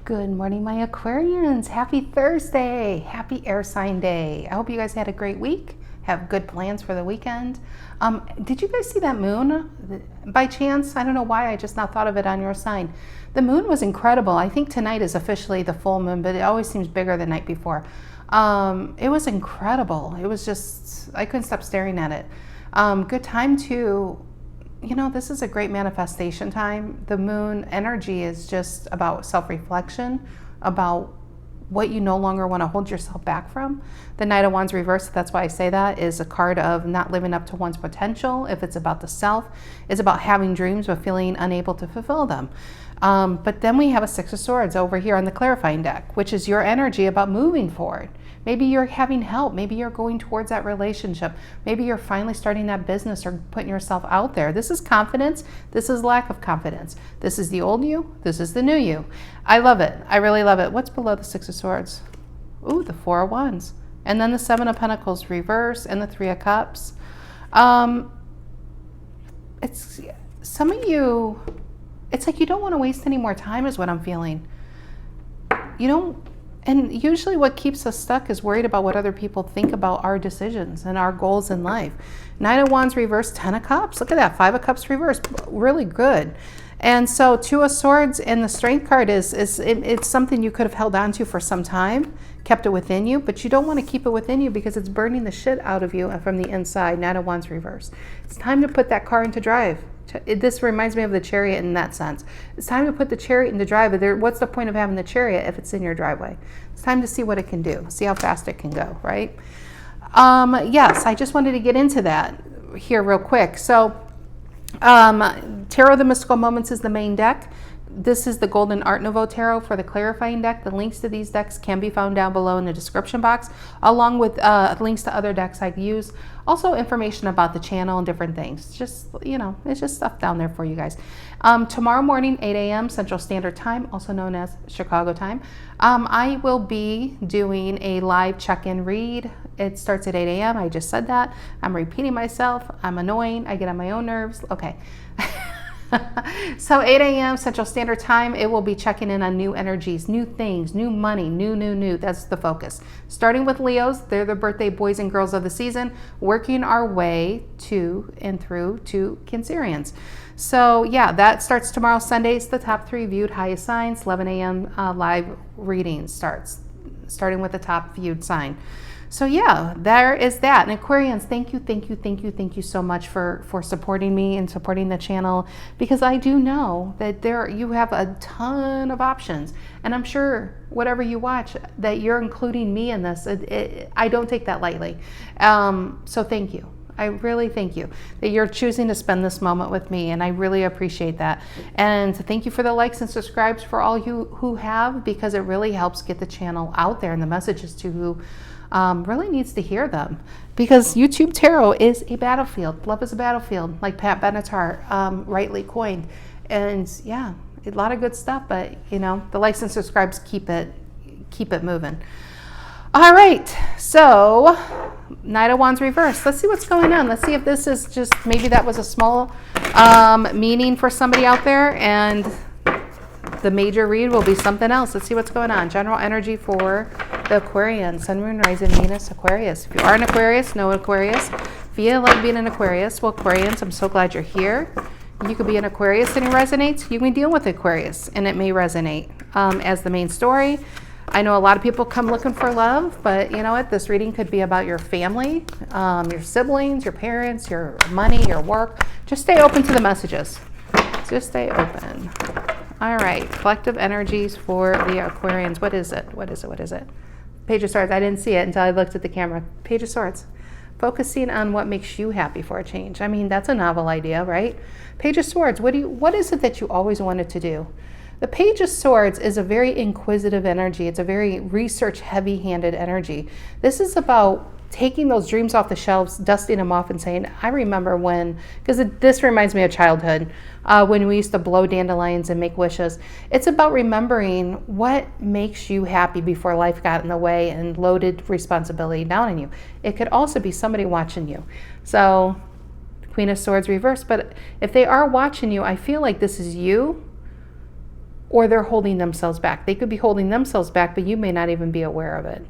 Good morning, my Aquarians. Happy Thursday. Happy air sign day. I hope you guys had a great week. Have good plans for the weekend. Did you guys see that moon by chance? I don't know why I just now thought of it on your sign. The moon was incredible. I think tonight is officially the full moon, but it always seems bigger the night before. It was incredible. It was just, I couldn't stop staring at it. Good time to, this is a great manifestation time. The moon energy is just about self-reflection, about what you no longer want to hold yourself back from. The Knight of Wands reversed, that's why I say that, is a card of not living up to one's potential. If it's about the self, it's about having dreams but feeling unable to fulfill them. But then we have a Six of Swords over here on the clarifying deck, which is your energy about moving forward. Maybe you're having help. Maybe you're going towards that relationship. Maybe you're finally starting that business or putting yourself out there. This is confidence. This is lack of confidence. This is the old you. This is the new you. I love it. I really love it. What's below the Six of Swords? Ooh, the Four of Wands. And then the Seven of Pentacles reverse and the Three of Cups. It's some of you, it's like you don't want to waste any more time is what I'm feeling. And usually what keeps us stuck is worried about what other people think about our decisions and our goals in life. Knight of Wands reversed, Ten of Cups. Look at that, Five of Cups reversed. Really good. And so Two of Swords and the Strength card it's something you could have held on to for some time, kept it within you, but you don't want to keep it within you because it's burning the shit out of you from the inside. Knight of Wands reversed. It's time to put that car into drive. This reminds me of the chariot in that sense. It's time to put the chariot into drive. What's the point of having the chariot if it's in your driveway? It's time to see what it can do, see how fast it can go, right? Yes, I just wanted to get into that here real quick. So Tarot of the Mystical Moments is the main deck. This is the Golden Art Nouveau Tarot for the clarifying deck. The links to these decks can be found down below in the description box, along with links to other decks I've used. Also information about the channel and different things. Just, it's just stuff down there for you guys. Tomorrow morning, 8 a.m. Central Standard Time, also known as Chicago time, I will be doing a live check-in read. It starts at 8 a.m. I just said that. I'm repeating myself. I'm annoying. I get on my own nerves. Okay. So 8 a.m. Central Standard Time, it will be checking in on new energies, new things, new money, new. That's the focus. Starting with Leos, they're the birthday boys and girls of the season, working our way to and through to Cancerians. So yeah, that starts tomorrow, Sunday. It's the top 3 viewed highest signs. 11 a.m. Live reading starting with the top viewed sign. So yeah, there is that. And Aquarians, thank you so much for supporting me and supporting the channel, because I do know that you have a ton of options, and I'm sure whatever you watch that you're including me in this. I don't take that lightly. So thank you. I really thank you that you're choosing to spend this moment with me, and I really appreciate that. And thank you for the likes and subscribes for all you who have, because it really helps get the channel out there and the messages to who really needs to hear them, because YouTube Tarot is a battlefield. Love is a battlefield, like Pat Benatar rightly coined. And yeah, a lot of good stuff, but the likes and subscribes keep it moving. All right, so Knight of Wands reversed. Let's see what's going on. Let's see if this is just, maybe that was a small meaning for somebody out there, and the major read will be something else. Let's see what's going on. General energy for the Aquarian, Sun, Moon, Rising, Venus, Aquarius. If you are an Aquarius, know Aquarius. If you like being an Aquarius, well, Aquarians, I'm so glad you're here. You could be an Aquarius and it resonates. You can deal with Aquarius and it may resonate as the main story. I know a lot of people come looking for love, but you know what? This reading could be about your family, your siblings, your parents, your money, your work. Just stay open to the messages. Just stay open. All right, collective energies for the Aquarians. What is it? Page of Swords. I didn't see it until I looked at the camera. Page of Swords. Focusing on what makes you happy for a change. I mean, that's a novel idea, right? Page of Swords. What is it that you always wanted to do? The Page of Swords is a very inquisitive energy. It's a very research heavy-handed energy. This is about taking those dreams off the shelves, dusting them off and saying, I remember when, because this reminds me of childhood, when we used to blow dandelions and make wishes. It's about remembering what makes you happy before life got in the way and loaded responsibility down on you. It could also be somebody watching you. So Queen of Swords reversed, but if they are watching you, I feel like this is you or they're holding themselves back. They could be holding themselves back, but you may not even be aware of it.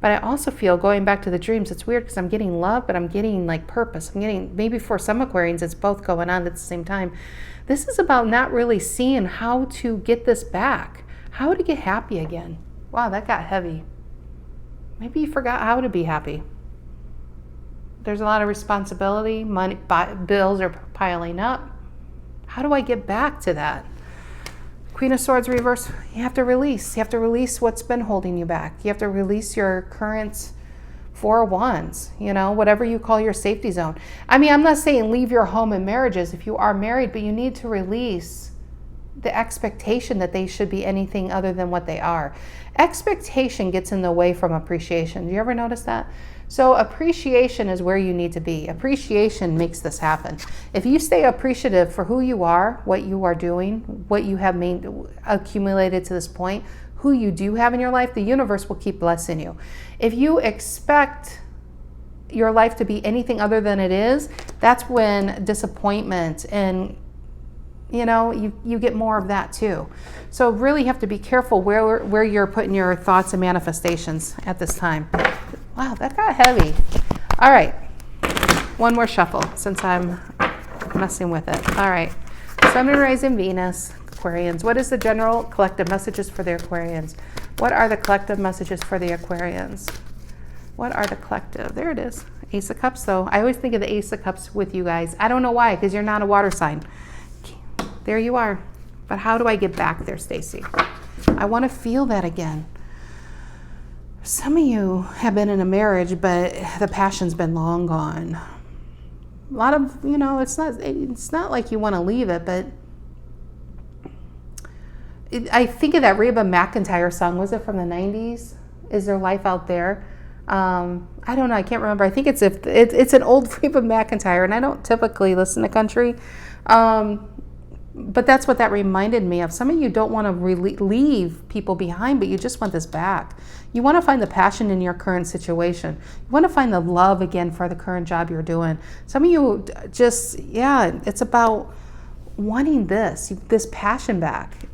But I also feel, going back to the dreams, it's weird because I'm getting love, but I'm getting like purpose. I'm getting, maybe for some Aquarians, it's both going on at the same time. This is about not really seeing how to get this back, how to get happy again. Wow, that got heavy. Maybe you forgot how to be happy. There's a lot of responsibility, money, bills are piling up. How do I get back to that? Queen of Swords reverse, you have to release. You have to release what's been holding you back. You have to release your current Four of Wands, you know, whatever you call your safety zone. I mean, I'm not saying leave your home and marriages if you are married, but you need to release the expectation that they should be anything other than what they are. Expectation gets in the way from appreciation. Do you ever notice that? So appreciation is where you need to be. Appreciation makes this happen. If you stay appreciative for who you are, what you are doing, what you have accumulated to this point, who you do have in your life, the universe will keep blessing you. If you expect your life to be anything other than it is, that's when disappointment and you get more of that too. So really have to be careful where you're putting your thoughts and manifestations at this time. Wow, that got heavy. All right, one more shuffle since I'm messing with it. All right, Sun and Rising Venus, Aquarians. What is the general collective messages for the Aquarians? What are the collective messages for the Aquarians? What are the collective? There it is. Ace of Cups, though. I always think of the Ace of Cups with you guys. I don't know why, because you're not a water sign. There you are. But how do I get back there, Stacy? I want to feel that again. Some of you have been in a marriage, but the passion's been long gone. A lot of, it's not like you want to leave it, but I think of that Reba McEntire song. Was it from the 90s? Is There Life Out There? I don't know. I can't remember. I think it's an old Reba McEntire, and I don't typically listen to country. But that's what that reminded me of. Some of you don't want to leave people behind, but you just want this back. You want to find the passion in your current situation. You want to find the love again for the current job you're doing. Some of you just, it's about wanting this passion back.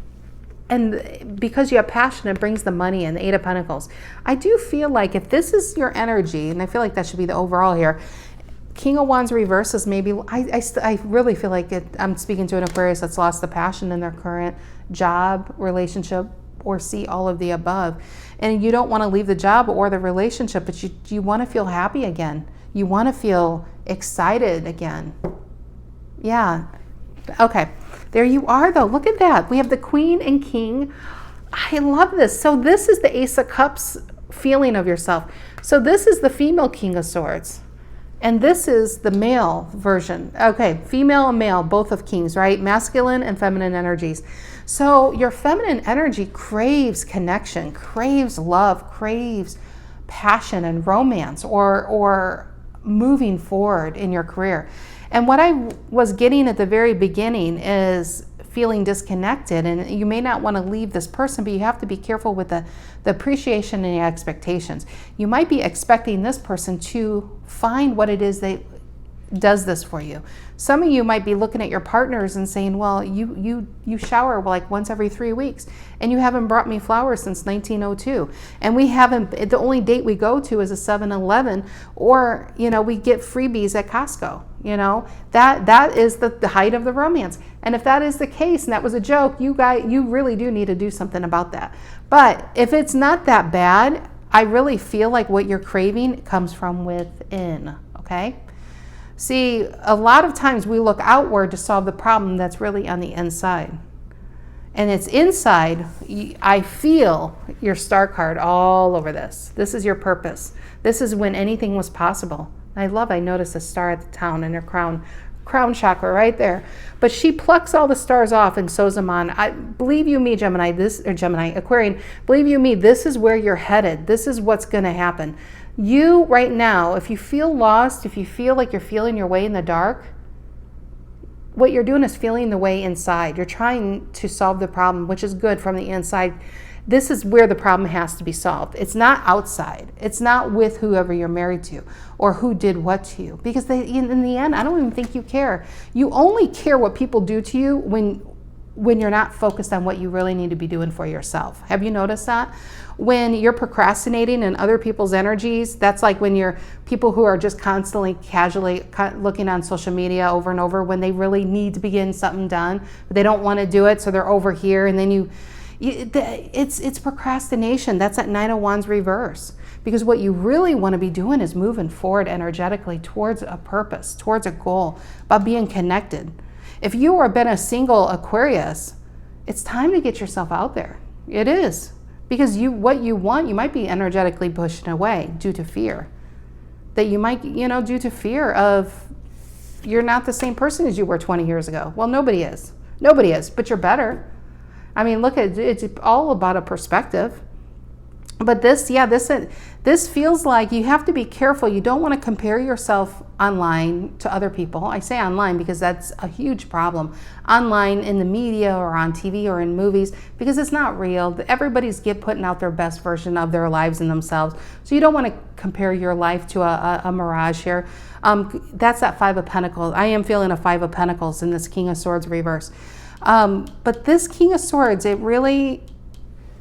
And because you have passion, it brings the money and the Eight of Pentacles. I do feel like if this is your energy, and I feel like that should be the overall here, King of Wands reverse is maybe, I really feel like I'm speaking to an Aquarius that's lost the passion in their current job, relationship, or see all of the above. And you don't want to leave the job or the relationship, but you want to feel happy again. You want to feel excited again. Yeah. Okay. There you are, though. Look at that. We have the Queen and King. I love this. So this is the Ace of Cups feeling of yourself. So this is the female King of Swords. And this is the male version. Okay, female and male, both of kings, right? Masculine and feminine energies. So your feminine energy craves connection, craves love, craves passion and romance, or moving forward in your career. And what I was getting at the very beginning is feeling disconnected, and you may not want to leave this person, but you have to be careful with the appreciation and the expectations. You might be expecting this person to find what it is that does this for you. Some of you might be looking at your partners and saying, well, you shower like once every 3 weeks, and you haven't brought me flowers since 1902, and we haven't, the only date we go to is a 7-Eleven, or we get freebies at Costco. That is the height of the romance. And if that is the case, and that was a joke, you really do need to do something about that. But if it's not that bad, I really feel like what you're craving comes from within, okay? See, a lot of times we look outward to solve the problem that's really on the inside. And it's inside. I feel your star card all over this. This is your purpose. This is when anything was possible. I noticed a star at the town in her crown chakra right there. But she plucks all the stars off and sews them on. Believe you me, Aquarian, believe you me, this is where you're headed. This is what's going to happen. You right now, if you feel lost, if you feel like you're feeling your way in the dark, what you're doing is feeling the way inside. You're trying to solve the problem, which is good from the inside. This is where the problem has to be solved. It's not outside. It's not with whoever you're married to or who did what to you. Because in the end, I don't even think you care. You only care what people do to you when when you're not focused on what you really need to be doing for yourself. Have you noticed that? When you're procrastinating in other people's energies, that's like when you're people who are just constantly casually looking on social media over and over when they really need to be getting something done, but they don't want to do it, so they're over here, and then it's procrastination. That's that Nine of Wands reverse. Because what you really want to be doing is moving forward energetically towards a purpose, towards a goal, about being connected. If you have been a single Aquarius, it's time to get yourself out there. It is. Because what you want, you might be energetically pushing away due to fear. That you might, due to fear of you're not the same person as you were 20 years ago. Well, nobody is. Nobody is, but you're better. I mean, look, it's all about a perspective. But this feels like you have to be careful. You don't want to compare yourself online to other people. I say online because that's a huge problem. Online in the media or on TV or in movies, because it's not real. Everybody's putting out their best version of their lives and themselves. So you don't want to compare your life to a mirage here. That's that Five of Pentacles. I am feeling a Five of Pentacles in this King of Swords reverse. But this King of Swords, it really...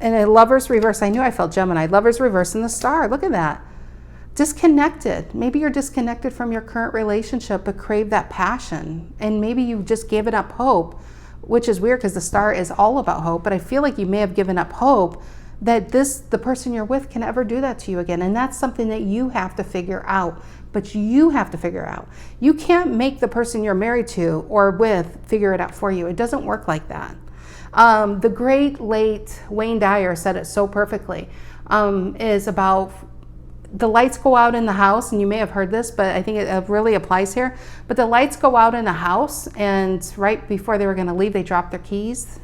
And a Lover's reverse, I knew I felt Gemini. Lover's reverse in the Star, look at that. Disconnected. Maybe you're disconnected from your current relationship, but crave that passion. And maybe you've just given up hope, which is weird because the Star is all about hope. But I feel like you may have given up hope that the person you're with can ever do that to you again. And that's something that you have to figure out. But you have to figure out. You can't make the person you're married to or with figure it out for you. It doesn't work like that. The great late Wayne Dyer said it so perfectly, is about the lights go out in the house, and you may have heard this, but I think it really applies here. But the lights go out in the house, and right before they were going to leave, they dropped their keys,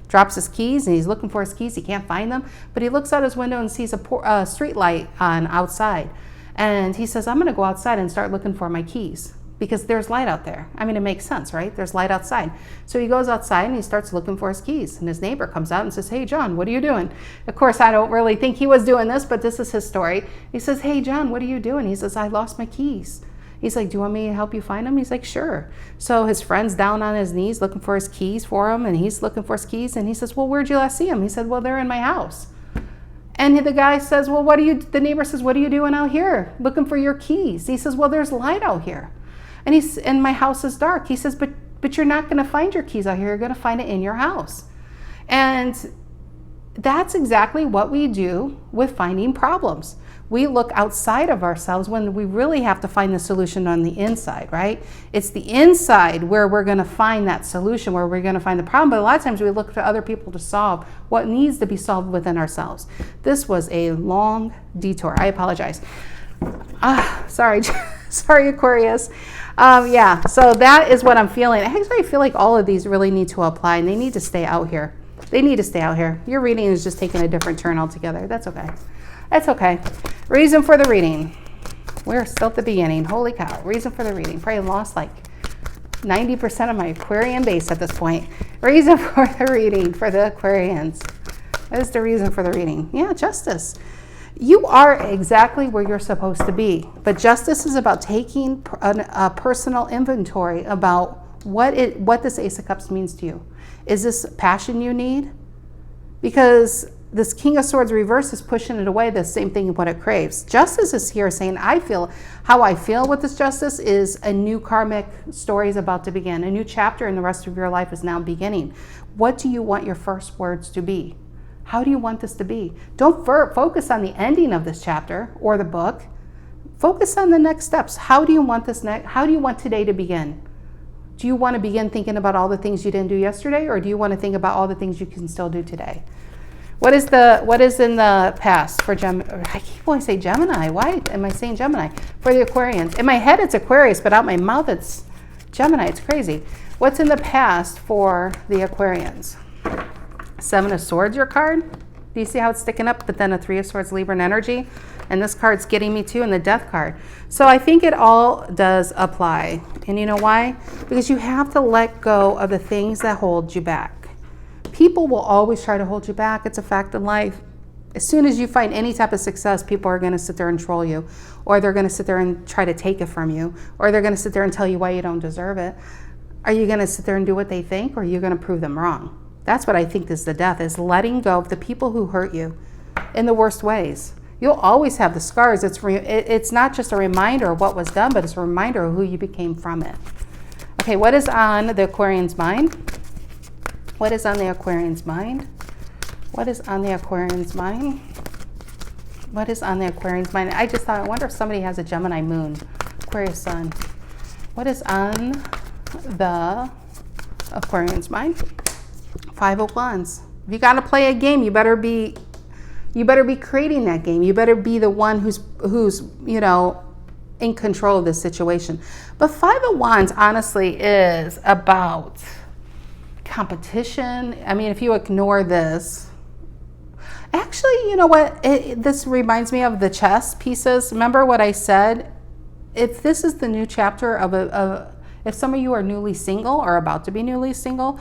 drops his keys, and he's looking for his keys. He can't find them, but he looks out his window and sees a street light on outside. And he says, I'm going to go outside and start looking for my keys. Because there's light out there. I mean, it makes sense, right? There's light outside. So he goes outside and he starts looking for his keys. And his neighbor comes out and says, hey, John, what are you doing? Of course, I don't really think he was doing this, but this is his story. He says, hey, John, what are you doing? He says, I lost my keys. He's like, do you want me to help you find them? He's like, sure. So his friend's down on his knees looking for his keys for him. And he's looking for his keys. And he says, well, where'd you last see them? He said, well, they're in my house. And the guy says, well, the neighbor says, what are you doing out here? Looking for your keys. He says, well, there's light out here. And my house is dark. He says, but you're not going to find your keys out here. You're going to find it in your house. And that's exactly what we do with finding problems. We look outside of ourselves when we really have to find the solution on the inside, right? It's the inside where we're going to find that solution, where we're going to find the problem. But a lot of times we look to other people to solve what needs to be solved within ourselves. This was a long detour. I apologize. Sorry. Sorry, Aquarius. So that is what I'm feeling. Actually, I feel like all of these really need to apply, and they need to stay out here. They need to stay out here. Your reading is just taking a different turn altogether. That's okay. That's okay. Reason for the reading. We're still at the beginning. Holy cow. Reason for the reading. Probably lost like 90% of my Aquarian base at this point. Reason for the reading for the Aquarians. What is the reason for the reading? Yeah, justice. You are exactly where you're supposed to be. But justice is about taking a personal inventory about what this Ace of Cups means to you. Is this passion you need? Because this King of Swords reverse is pushing it away, the same thing what it craves. Justice is here saying, how I feel with this justice is a new karmic story is about to begin. A new chapter in the rest of your life is now beginning. What do you want your first words to be? How do you want this to be? Don't focus on the ending of this chapter or the book. Focus on the next steps. How do you want how do you want today to begin? Do you want to begin thinking about all the things you didn't do yesterday, or do you want to think about all the things you can still do today? What is in the past for Gemini? I keep wanting to say Gemini. Why am I saying Gemini? For the Aquarians. In my head, it's Aquarius, but out my mouth, it's Gemini. It's crazy. What's in the past for the Aquarians? Seven of Swords, your card. Do you see how it's sticking up? But then a Three of Swords, Libra energy. And this card's getting me too, and the Death card. So I think it all does apply. And you know why? Because you have to let go of the things that hold you back. People will always try to hold you back. It's a fact of life. As soon as you find any type of success, people are going to sit there and troll you, or they're going to sit there and try to take it from you, or they're going to sit there and tell you why you don't deserve it. Are you going to sit there and do what they think, or are you going to prove them wrong? That's what I think is the death, is letting go of the people who hurt you in the worst ways. You'll always have the scars. It's not just a reminder of what was done, but it's a reminder of who you became from it. Okay, what is on the Aquarian's mind? What is on the Aquarian's mind? What is on the Aquarian's mind? What is on the Aquarian's mind? I just thought, I wonder if somebody has a Gemini moon, Aquarius sun. What is on the Aquarian's mind? Five of Wands. If you got to play a game, you better be creating that game. You better be the one who's in control of this situation. But Five of Wands honestly is about competition. I mean, if you ignore this, actually, you know what? This reminds me of the chess pieces. Remember what I said? If this is the new chapter of if some of you are newly single or about to be newly single,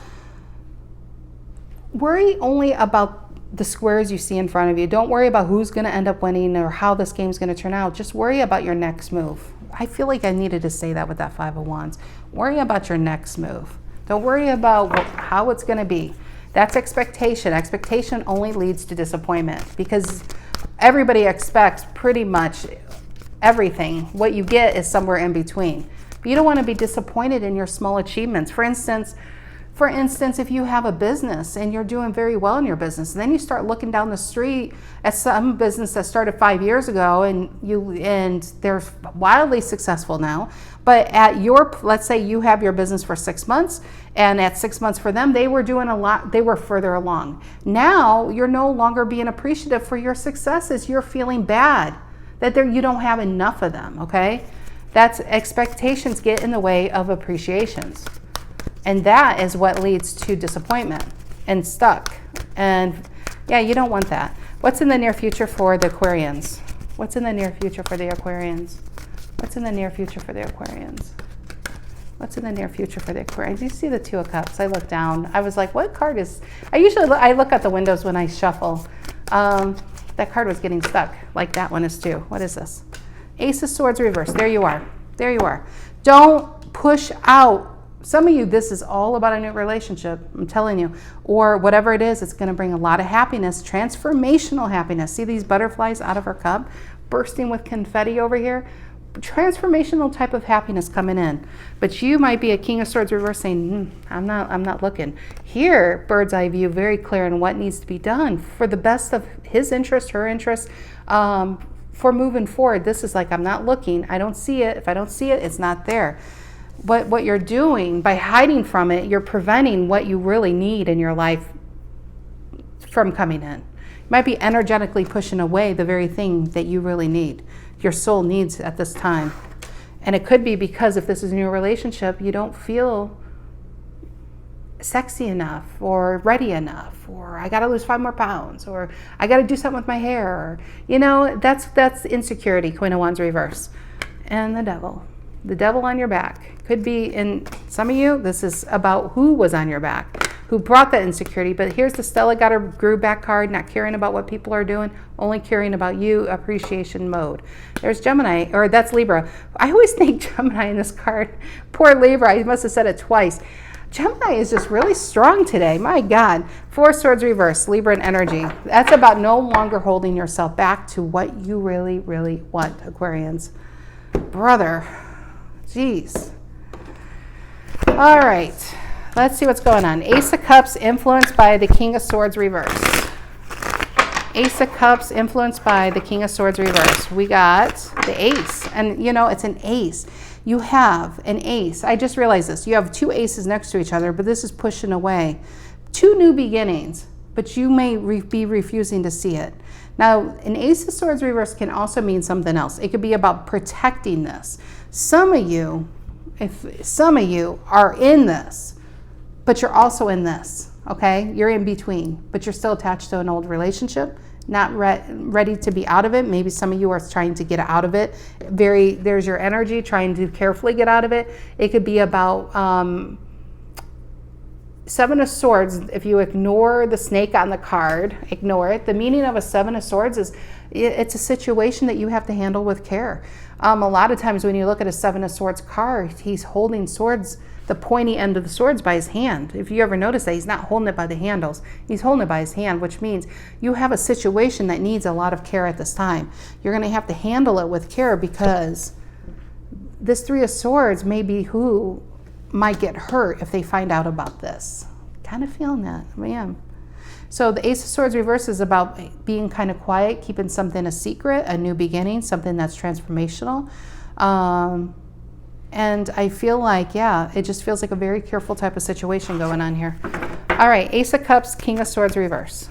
worry only about the squares you see in front of you. Don't worry about who's going to end up winning or how this game's going to turn out. Just worry about your next move. I feel like I needed to say that with that Five of Wands. Worry about your next move. Don't worry about how it's going to be. That's expectation. Expectation only leads to disappointment, because everybody expects pretty much everything. What you get is somewhere in between. But you don't want to be disappointed in your small achievements. For instance, if you have a business and you're doing very well in your business, and then you start looking down the street at some business that started 5 years ago and they're wildly successful now, but let's say you have your business for 6 months, and at 6 months for them, they were doing a lot, they were further along. Now you're no longer being appreciative for your successes. You're feeling bad that you don't have enough of them, okay? That's expectations get in the way of appreciations. And that is what leads to disappointment and stuck. And yeah, you don't want that. What's in the near future for the Aquarians? What's in the near future for the Aquarians? What's in the near future for the Aquarians? What's in the near future for the Aquarians? You see the Two of Cups. I looked down. I was like, what card is... I look at the windows when I shuffle. That card was getting stuck, like that one is too. What is this? Ace of Swords reversed. There you are. There you are. Don't push out. Some of you, this is all about a new relationship, I'm telling you. Or whatever it is, it's going to bring a lot of happiness, transformational happiness. See these butterflies out of her cup, bursting with confetti over here? Transformational type of happiness coming in. But you might be a King of Swords reverse saying, I'm not looking. Here, bird's eye view, very clear on what needs to be done for the best of his interest, her interest, for moving forward. This is like, I'm not looking. I don't see it. If I don't see it, it's not there. But what you're doing by hiding from it, you're preventing what you really need in your life from coming in. You might be energetically pushing away the very thing that you really need, your soul needs at this time. And it could be because if this is a new relationship, you don't feel sexy enough or ready enough, or I got to lose 5 more pounds, or I got to do something with my hair. Or, that's insecurity, Queen of Wands reverse. And the devil. The devil on your back. Could be, in some of you, this is about who was on your back, who brought that insecurity. But here's the Stella got her grew back card, not caring about what people are doing, only caring about you, appreciation mode. There's Gemini, or that's Libra. I always think Gemini in this card. Poor Libra, I must have said it twice. Gemini is just really strong today. My God. 4 Swords reverse, Libra and energy. That's about no longer holding yourself back to what you really, really want, Aquarians. Brother. Jeez. All right. Let's see what's going on. Ace of Cups influenced by the King of Swords reverse. Ace of Cups influenced by the King of Swords reverse. We got the Ace. And, it's an ace. You have an ace. I just realized this. You have 2 aces next to each other, but this is pushing away. 2 new beginnings, but you may be refusing to see it. Now, an Ace of Swords reverse can also mean something else. It could be about protecting this. Some of you are in this, but you're also in this, okay? You're in between, but you're still attached to an old relationship, not ready to be out of it. Maybe some of you are trying to get out of it. There's your energy, trying to carefully get out of it. It could be about 7 of Swords. If you ignore the snake on the card, ignore it. The meaning of a 7 of Swords is it's a situation that you have to handle with care. A lot of times when you look at a 7 of Swords card, he's holding swords. the pointy end of the swords by his hand. If you ever notice that, he's not holding it by the handles. He's holding it by his hand, which means you have a situation that needs a lot of care at this time. You're going to have to handle it with care, because this Three of Swords may be who might get hurt if they find out about this. Kind of feeling that, I am. So the Ace of Swords reverse is about being kind of quiet, keeping something a secret, a new beginning, something that's transformational. And I feel like, yeah, it just feels like a very careful type of situation going on here. All right, Ace of Cups, King of Swords reverse.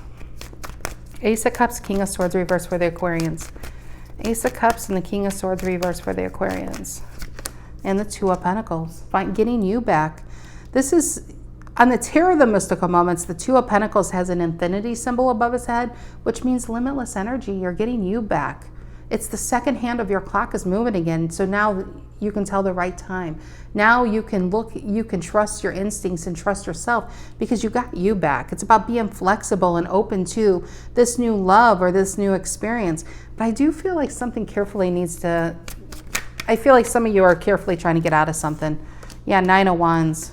Ace of Cups, King of Swords reverse for the Aquarians. Ace of Cups and the King of Swords reverse for the Aquarians. And the Two of Pentacles, getting you back. This is, on the Tarot of the Mystical Moments, the Two of Pentacles has an infinity symbol above his head, which means limitless energy. You're getting you back. It's the second hand of your clock is moving again. So now you can tell the right time. Now you can look, you can trust your instincts and trust yourself, because you got you back. It's about being flexible and open to this new love or this new experience. But I do feel like something carefully needs to, I feel like some of you are carefully trying to get out of something. Yeah, Nine of Wands.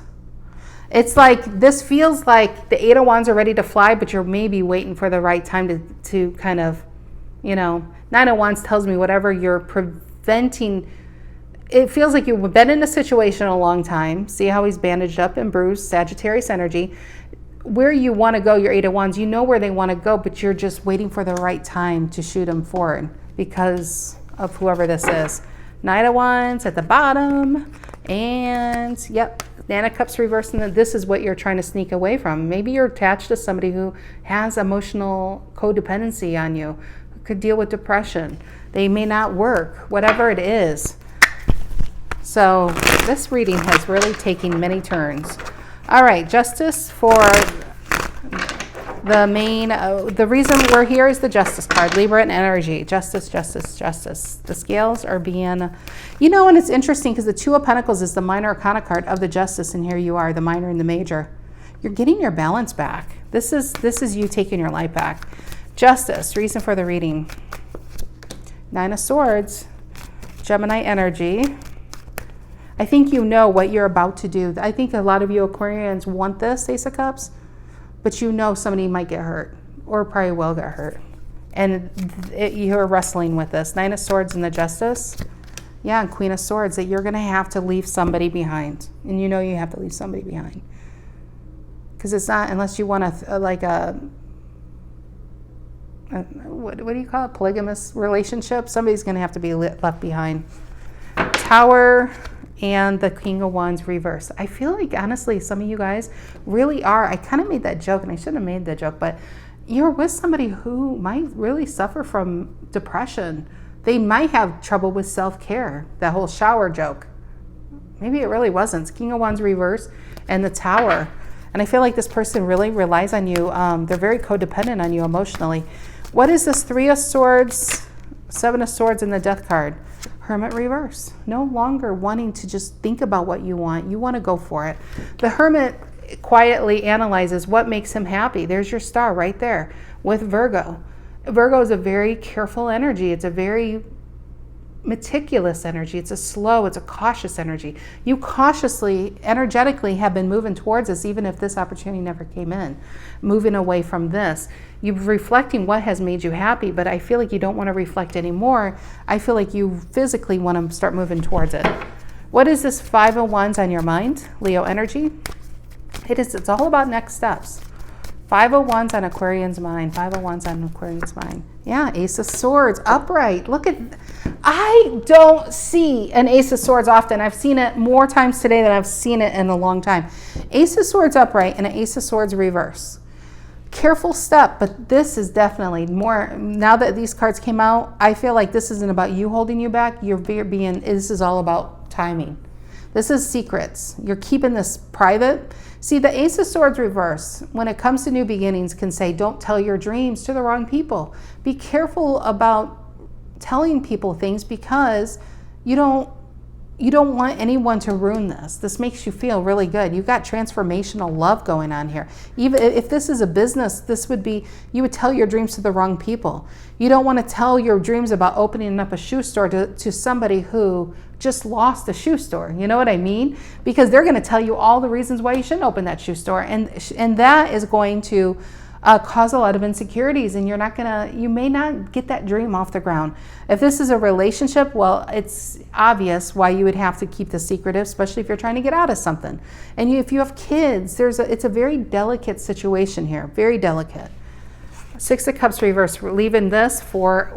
It's like, this feels like the Eight of Wands are ready to fly, but you're maybe waiting for the right time to kind of, you know, Nine of Wands tells me whatever you're preventing. It feels like you've been in a situation a long time. See how he's bandaged up and bruised, Sagittarius energy. Where you want to go, your Eight of Wands, you know where they want to go, but you're just waiting for the right time to shoot them forward because of whoever this is. Knight of Wands at the bottom, and yep, Nine of Cups reversed, and this is what you're trying to sneak away from. Maybe you're attached to somebody who has emotional codependency on you, who could deal with depression. They may not work, whatever it is. So this reading has really taken many turns. All right, Justice for the main, the reason we're here is the Justice card, Libra and energy. Justice, justice, justice. The scales are being, you know, and it's interesting because the Two of Pentacles is the minor arcana card of the Justice, and here you are, the minor and the major. You're getting your balance back. This is you taking your life back. Justice, reason for the reading. Nine of Swords, Gemini energy. I think you know what you're about to do. I think a lot of you Aquarians want this, Ace of Cups, but you know somebody might get hurt or probably will get hurt. And you're wrestling with this. Nine of Swords and the Justice. Yeah, and Queen of Swords, that you're going to have to leave somebody behind. And you know you have to leave somebody behind. Because it's not, unless you want what do you call it? Polygamous relationship. Somebody's going to have to be left behind. Tower and the King of Wands reverse. I feel like, honestly, some of you guys really are. I kind of made that joke, and I shouldn't have made that joke, but you're with somebody who might really suffer from depression. They might have trouble with self-care. That whole shower joke. Maybe it really wasn't. It's King of Wands reverse and the Tower. And I feel like this person really relies on you. They're very codependent on you emotionally. What is this? Three of Swords, Seven of Swords, and the Death card. Hermit reverse. No longer wanting to just think about what you want. You want to go for it. The Hermit quietly analyzes what makes him happy. There's your star right there with Virgo. Virgo is a very careful energy. It's a very meticulous energy. It's a slow, it's a cautious energy. You cautiously, energetically have been moving towards this, even if this opportunity never came in. Moving away from this. You're reflecting what has made you happy, but I feel like you don't want to reflect anymore. I feel like you physically want to start moving towards it. What is this Five of Wands on your mind? Leo energy. It's all about next steps. Five of Wands on Aquarian's mind. Five of Wands on Aquarian's mind. Yeah, Ace of Swords, upright. Look at, I don't see an Ace of Swords often. I've seen it more times today than I've seen it in a long time. Ace of Swords upright and an Ace of Swords reverse. Careful step, but this is definitely more, now that these cards came out, I feel like this isn't about you holding you back. This is all about timing. This is secrets. You're keeping this private. See, the Ace of Swords reverse, when it comes to new beginnings, can say, don't tell your dreams to the wrong people. Be careful about telling people things because you don't you don't want anyone to ruin this. This makes you feel really good. You've got transformational love going on here. Even if this is a business, this would be, you would tell your dreams to the wrong people. You don't want to tell your dreams about opening up a shoe store to somebody who just lost a shoe store. You know what I mean? Because they're going to tell you all the reasons why you shouldn't open that shoe store. And that is going to cause a lot of insecurities, and you may not get that dream off the ground. If this is a relationship, well, it's obvious why you would have to keep this secretive, especially if you're trying to get out of something. And if you have kids, it's a very delicate situation here, very delicate. Six of Cups reverse, we're leaving this for,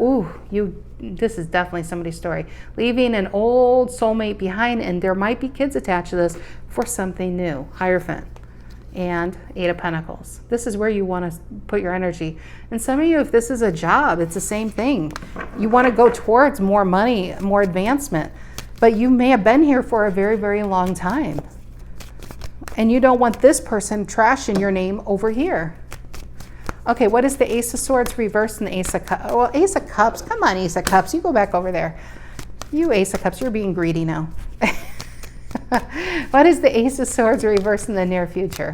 this is definitely somebody's story. Leaving an old soulmate behind, and there might be kids attached to this for something new, Hierophant. And Eight of Pentacles. This is where you want to put your energy. And some of you, if this is a job, it's the same thing. You want to go towards more money, more advancement, but you may have been here for a very, very long time. And you don't want this person trashing your name over here. Okay, what is the Ace of Swords reversed and the Ace of Cups? Well, Ace of Cups, come on, Ace of Cups, you go back over there. You Ace of Cups, you're being greedy now. What is the Ace of Swords reversed in the near future?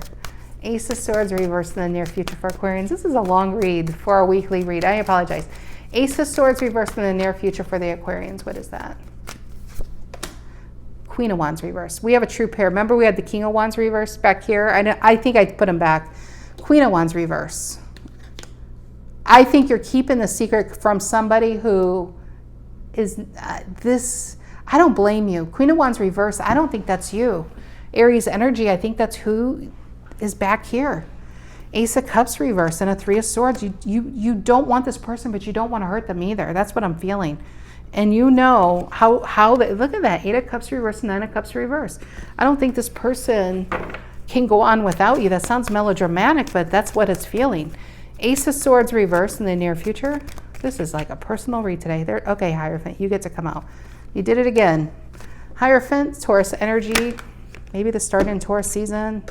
Ace of Swords reversed in the near future for Aquarians. This is a long read for a weekly read. I apologize. Ace of Swords reversed in the near future for the Aquarians. What is that? Queen of Wands reversed. We have a true pair. Remember we had the King of Wands reversed back here? I think I put them back. Queen of Wands reverse. I think you're keeping the secret from somebody who is this. I don't blame you. Queen of Wands reverse, I don't think that's you. Aries energy, I think that's who is back here. Ace of Cups reverse and a Three of Swords. You don't want this person, but you don't want to hurt them either. That's what I'm feeling. And you know how they, look at that, Eight of Cups reverse and Nine of Cups reverse. I don't think this person can go on without you. That sounds melodramatic, but that's what it's feeling. Ace of Swords reverse in the near future. This is like a personal read today. Okay, Hierophant, you get to come out. You did it again. Hierophant, Taurus energy, maybe the start in Taurus season.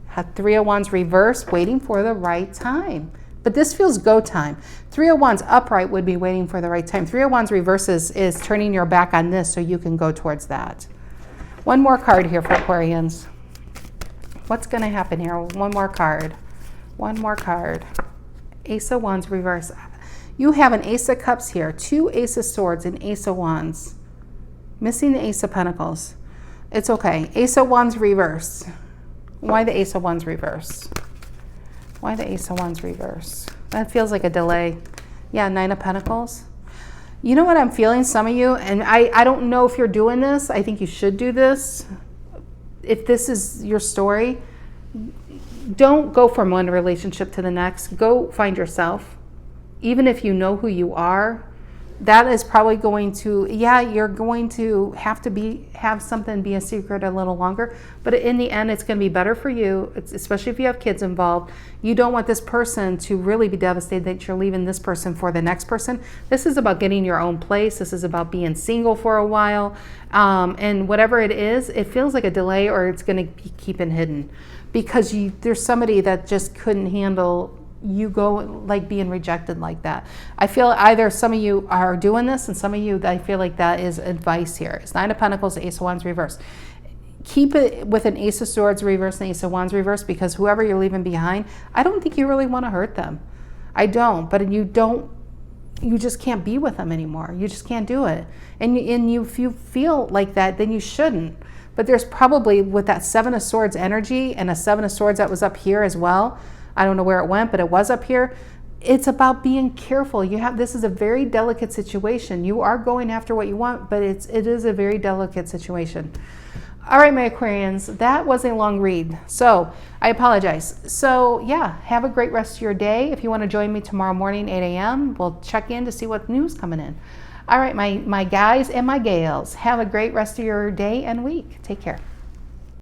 Had Three of Wands reverse, waiting for the right time. But this feels go time. Three of Wands upright would be waiting for the right time. Three of Wands reverse is turning your back on this so you can go towards that. One more card here for Aquarians. What's going to happen here? One more card. One more card. Ace of Wands reverse. You have an Ace of Cups here, two Ace of Swords, and Ace of Wands. Missing the Ace of Pentacles. It's okay. Ace of Wands reverse. Why the Ace of Wands reverse? Why the Ace of Wands reverse? That feels like a delay. Yeah, Nine of Pentacles. You know what I'm feeling, some of you, and I don't know if you're doing this. I think you should do this. If this is your story, don't go from one relationship to the next. Go find yourself. Even if you know who you are, that is probably going to, yeah, you're going to have something be a secret a little longer, but in the end, it's going to be better for you, especially if you have kids involved. You don't want this person to really be devastated that you're leaving this person for the next person. This is about getting your own place. This is about being single for a while. And whatever it is, it feels like a delay, or it's going to be keeping hidden because there's somebody that just couldn't handle you go like being rejected like that. I feel either some of you are doing this, and some of you, I feel like that is advice here. It's Nine of Pentacles, Ace of Wands reverse. Keep it with an Ace of Swords reverse and Ace of Wands reverse, because whoever you're leaving behind, I don't think you really want to hurt them. I don't, but you just can't be with them anymore. You just can't do it. And if you feel like that, then you shouldn't. But there's probably, with that Seven of Swords energy and a Seven of Swords that was up here as well, I don't know where it went, but it was up here. It's about being careful. This is a very delicate situation. You are going after what you want, but it is a very delicate situation. All right, my Aquarians, that was a long read, so I apologize. So yeah, have a great rest of your day. If you want to join me tomorrow morning, 8 a.m., we'll check in to see what news coming in. All right, my guys and my gals, have a great rest of your day and week. Take care.